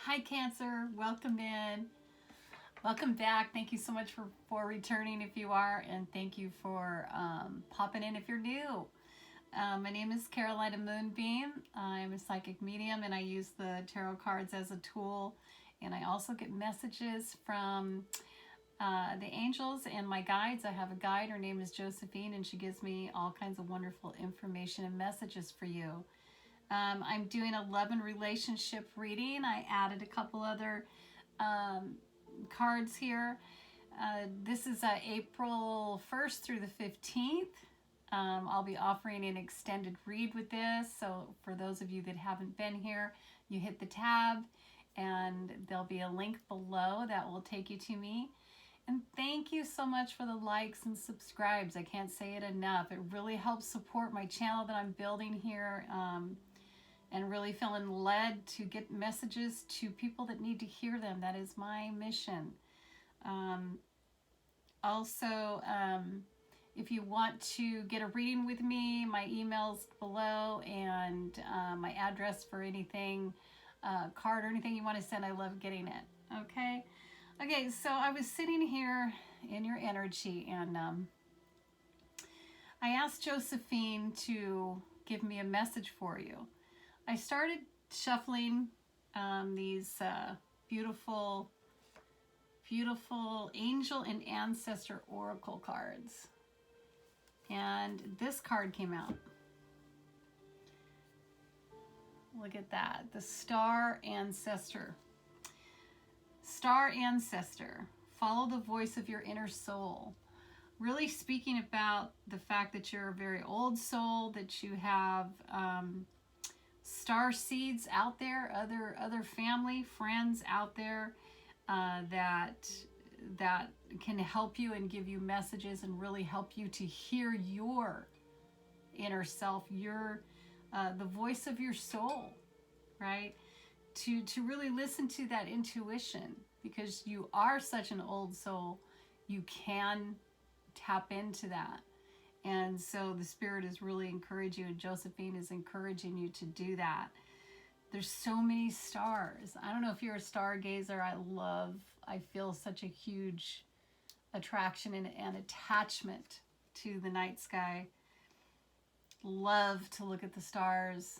Hi, Cancer. Welcome in. Welcome back. Thank you so much for returning if you are, and thank you for popping in if you're new. My name is Carolina Moonbeam. I'm a psychic medium, and I use the tarot cards as a tool. And I also get messages from the angels and my guides. I have a guide. Her name is Josephine, and she gives me all kinds of wonderful information and messages for you. I'm doing a love and relationship reading. I added a couple other cards here. This is April 1st through the 15th. I'll be offering an extended read with this. So for those of you that haven't been here, you hit the tab and there'll be a link below that will take you to me. And thank you so much for the likes and subscribes. I can't say it enough. It really helps support my channel that I'm building here. And really feeling led to get messages to people that need to hear them. That is my mission. Also, if you want to get a reading with me, my email's below, and my address for anything, card or anything you want to send, I love getting it. Okay, so I was sitting here in your energy, and I asked Josephine to give me a message for you. I started shuffling these beautiful angel and ancestor oracle cards. And this card came out. Look at that. The Star Ancestor. Star Ancestor. Follow the voice of your inner soul. Really speaking about the fact that you're a very old soul, that you have star seeds out there, other family, friends out there that can help you and give you messages and really help you to hear your inner self, your the voice of your soul, right? To really listen to that intuition, because you are such an old soul, you can tap into that. And so the Spirit is really encouraging you, and Josephine is encouraging you to do that. There's so many stars. I don't know if you're a stargazer. I feel such a huge attraction and attachment to the night sky. Love to look at the stars.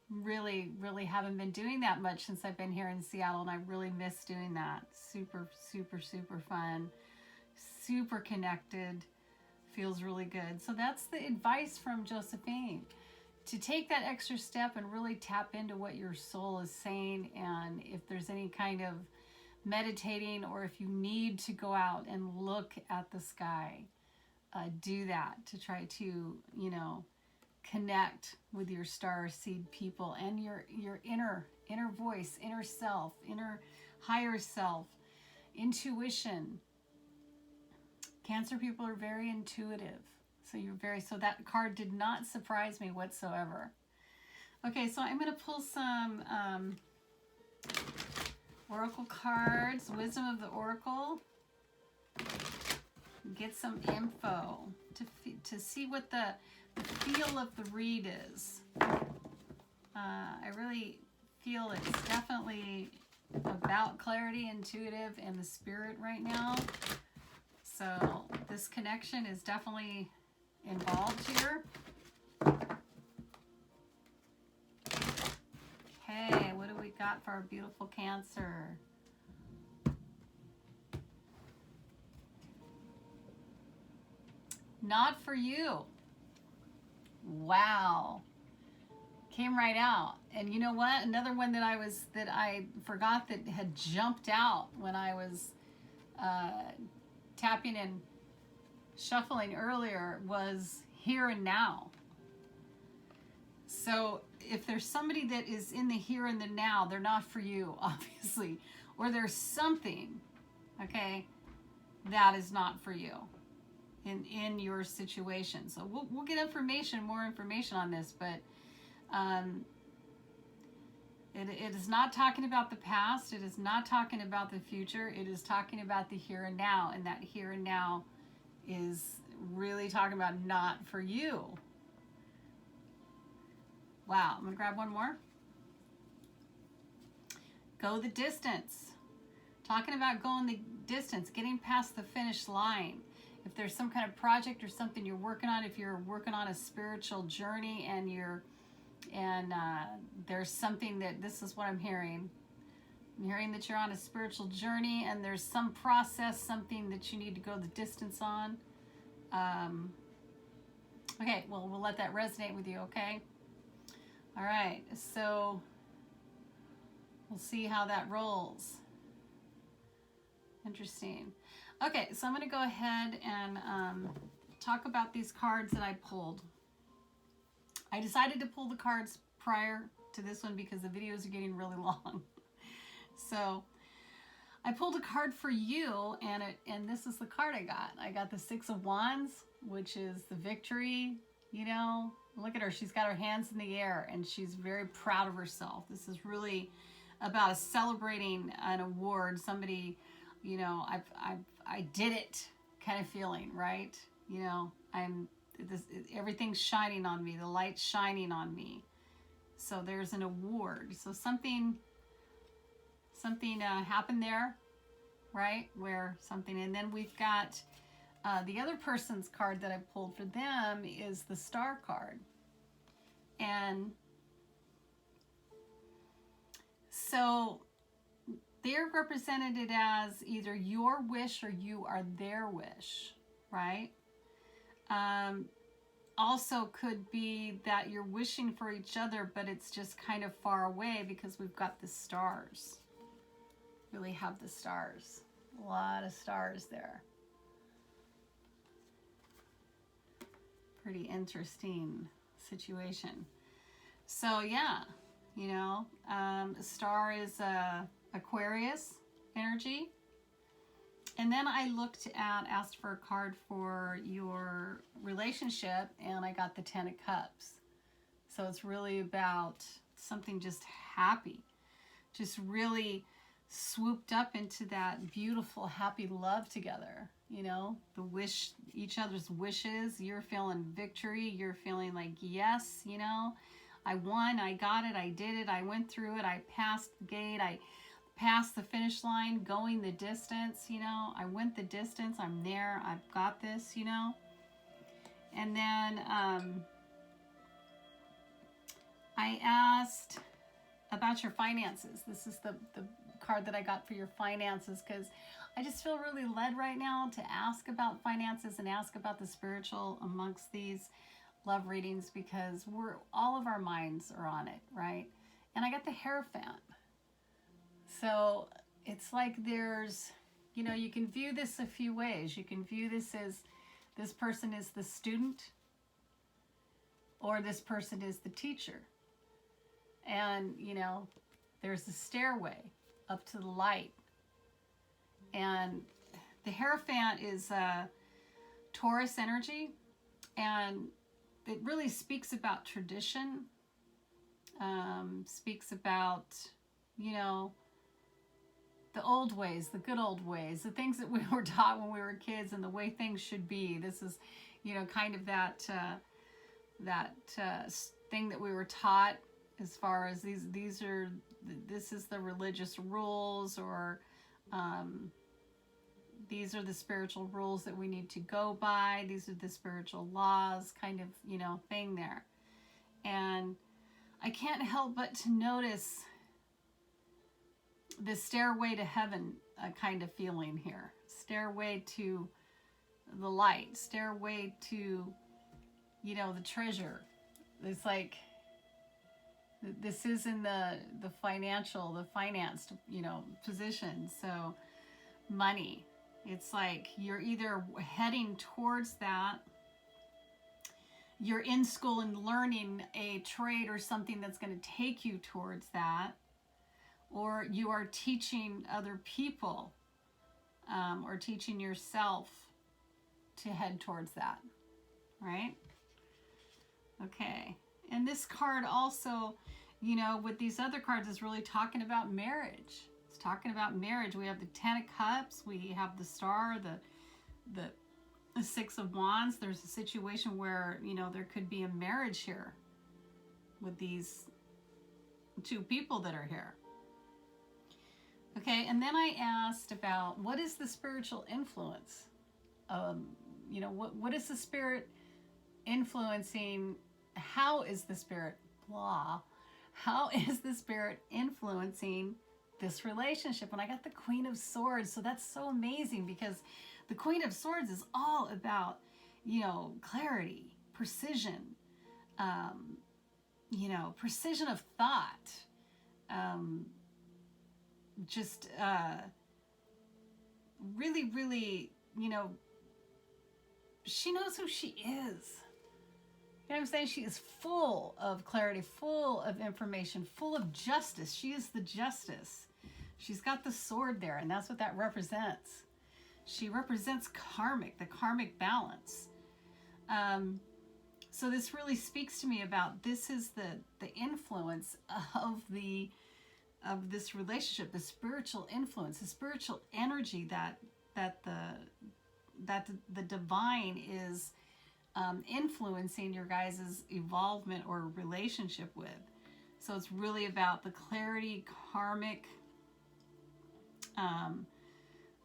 Really haven't been doing that much since I've been here in Seattle, and I really miss doing that. Super fun. Super connected. Feels really good. So that's the advice from Josephine, to take that extra step and really tap into what your soul is saying. And if there's any kind of meditating, or if you need to go out and look at the sky, do that to try to, connect with your star seed people and your inner voice, inner self, inner higher self, intuition. Cancer people are very intuitive. So that card did not surprise me whatsoever. Okay, so I'm going to pull some oracle cards, wisdom of the oracle. Get some info to see what the feel of the read is. I really feel it's definitely about clarity, intuitive, and the spirit right now. So this connection is definitely involved here. Okay, what do we got for our beautiful Cancer? Not for you. Wow. Came right out. And you know what? Another one that I forgot that had jumped out when I was tapping and shuffling earlier was here and now. So if there's somebody that is in the here and the now, they're not for you, obviously. Or there's something, okay, that is not for you in your situation. So we'll get more information on this, but it is not talking about the past. It is not talking about the future. It is talking about the here and now, and that here and now is really talking about not for you. Wow, I'm gonna grab one more. Go the distance. Talking about going the distance, getting past the finish line. If there's some kind of project or something you're working on, if you're working on a spiritual journey and there's something that, this is what I'm hearing. I'm hearing that you're on a spiritual journey and there's some process, something that you need to go the distance on. Okay, well, we'll let that resonate with you, okay? All right, so we'll see how that rolls. Interesting. Okay, so I'm going to go ahead and talk about these cards that I pulled. I decided to pull the cards prior to this one because the videos are getting really long. So I pulled a card for you, and this is the card I got. I got the Six of Wands, which is the victory. You know, look at her. She's got her hands in the air, and she's very proud of herself. This is really about celebrating an award. Somebody, you know, I did it kind of feeling, right? You know, everything's shining on me. The light's shining on me. So there's an award. So something happened there, right? Where something, and then we've got the other person's card that I pulled for them is the Star card. And so they're represented as either your wish or you are their wish, right? Also could be that you're wishing for each other, but it's just kind of far away because we've got the stars. Really have the stars. A lot of stars there. Pretty interesting situation. So yeah, you know, star is Aquarius energy. And then I asked for a card for your relationship, and I got the Ten of Cups. So it's really about something just happy, just really swooped up into that beautiful, happy love together. You know, each other's wishes. You're feeling victory. You're feeling like, yes, you know, I won, I got it, I did it, I went through it, I passed the gate, I passed the finish line, going the distance, you know, I went the distance, I'm there, I've got this, you know. And then I asked about your finances. This is the card that I got for your finances, because I just feel really led right now to ask about finances and ask about the spiritual amongst these love readings, because all of our minds are on it, right? And I got the Hierophant. So it's like there's, you know, you can view this a few ways. You can view this as this person is the student, or this person is the teacher. And, you know, there's a stairway up to the light. And the Hierophant is Taurus energy, and it really speaks about tradition, speaks about, you know, the old ways, the good old ways, the things that we were taught when we were kids and the way things should be. This is, you know, kind of that thing that we were taught as far as this is the religious rules, or these are the spiritual rules that we need to go by. These are the spiritual laws, kind of, you know, thing there. And I can't help but to notice the stairway to heaven kind of feeling here. Stairway to the light. Stairway to, you know, the treasure. It's like, this is in the finance, you know, position. So money. It's like you're either heading towards that, you're in school and learning a trade or something that's going to take you towards that, or you are teaching other people or teaching yourself to head towards that, right? Okay. And this card also, you know, with these other cards is really talking about marriage. It's talking about marriage. We have the Ten of Cups. We have the Star, the Six of Wands. There's a situation where, you know, there could be a marriage here with these two people that are here. Okay, and then I asked about what is the spiritual influence? You know, what is the spirit influencing? How is the spirit, blah, how is the spirit influencing this relationship? And I got the Queen of Swords, so that's so amazing because the Queen of Swords is all about, you know, clarity, precision, you know, precision of thought, just really, really, you know, she knows who she is. You know what I'm saying? She is full of clarity, full of information, full of justice. She is the justice. She's got the sword there, and that's what that represents. She represents karmic, the karmic balance. So this really speaks to me about this is the influence of this relationship, the spiritual influence, the spiritual energy that the divine is influencing your guys' evolvement or relationship with. So it's really about the clarity, karmic,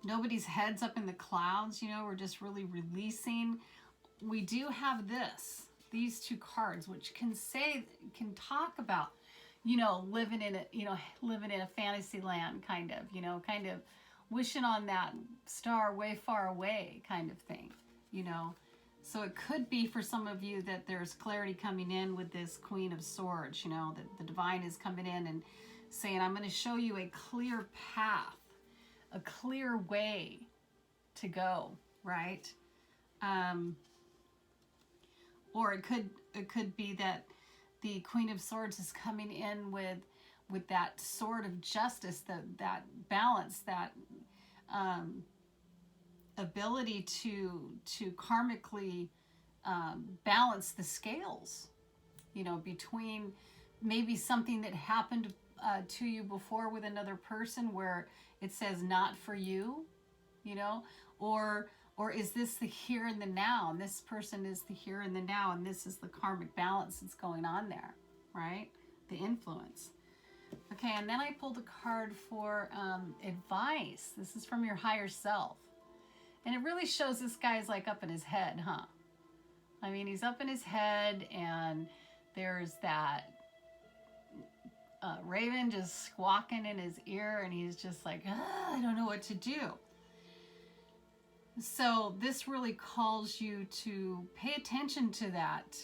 nobody's heads up in the clouds, you know, we're just really releasing. We do have these two cards, which can talk about, you know, living in a fantasy land, kind of wishing on that star way far away kind of thing, you know. So it could be for some of you that there's clarity coming in with this Queen of Swords, you know, that the divine is coming in and saying, I'm going to show you a clear path, a clear way to go, right? Or it could be that the Queen of Swords is coming in with that sword of justice, that balance, that ability to karmically balance the scales, you know, between maybe something that happened to you before with another person where it says not for you, you know, or is this the here and the now, and this person is the here and the now, and this is the karmic balance that's going on there, right? The influence. Okay, and then I pulled a card for advice. This is from your higher self. And it really shows this guy's like up in his head, huh? I mean, he's up in his head, and there's that raven just squawking in his ear, and he's just like, I don't know what to do. So this really calls you to pay attention to that.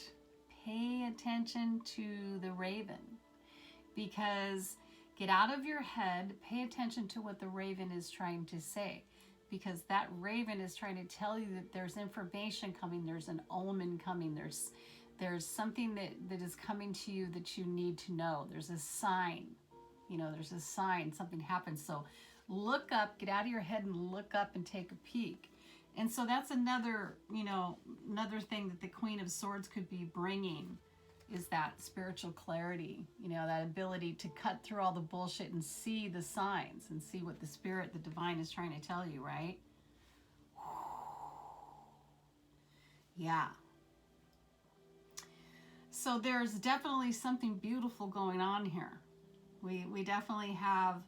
Pay attention to the raven. Because get out of your head, pay attention to what the raven is trying to say. Because that raven is trying to tell you that there's information coming, there's an omen coming, there's something that is coming to you that you need to know. There's a sign, you know, there's a sign, something happens. So look up, get out of your head and look up and take a peek. And so that's another, you know, another thing that the Queen of Swords could be bringing is that spiritual clarity, you know, that ability to cut through all the bullshit and see the signs and see what the spirit, the divine is trying to tell you, right? Yeah. So there's definitely something beautiful going on here. We definitely have,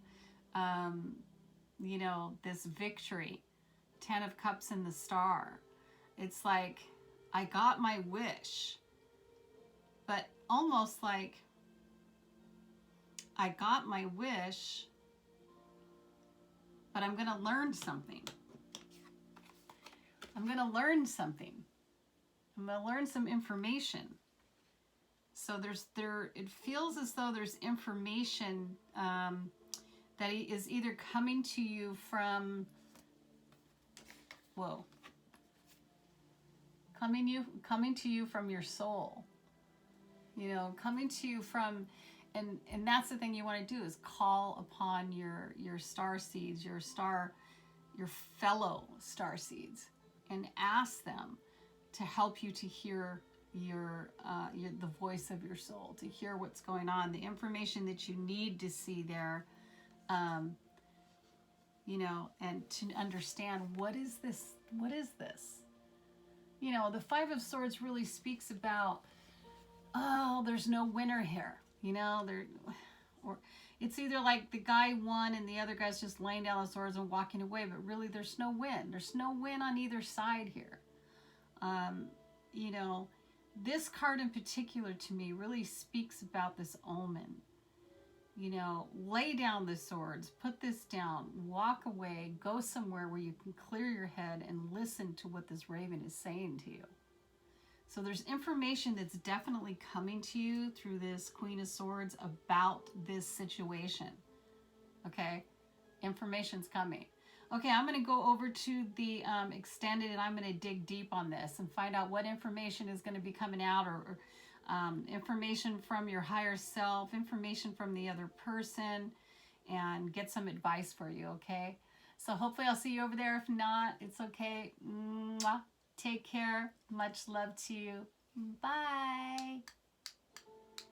you know, this victory. 10 of Cups and the Star. It's like, I got my wish. But almost like, I got my wish, but I'm going to learn something. I'm going to learn something. I'm going to learn some information. So it feels as though there's information that is either coming to you from, coming to you from your soul. You know, coming to you from, and that's the thing you want to do is call upon your star seeds, your fellow star seeds, and ask them to help you to hear the voice of your soul, to hear what's going on, the information that you need to see there, you know, and to understand what is this? You know, the Five of Swords really speaks about, oh, there's no winner here, you know, or it's either like the guy won and the other guy's just laying down the swords and walking away, but really there's no win. There's no win on either side here. You know, this card in particular to me really speaks about this omen. You know, lay down the swords, put this down, walk away, go somewhere where you can clear your head and listen to what this raven is saying to you. So there's information that's definitely coming to you through this Queen of Swords about this situation. Okay? Information's coming. Okay, I'm going to go over to the extended, and I'm going to dig deep on this and find out what information is going to be coming out, or information from your higher self, information from the other person, and get some advice for you, okay? So hopefully I'll see you over there. If not, it's okay. Mwah. Take care. Much love to you. Bye.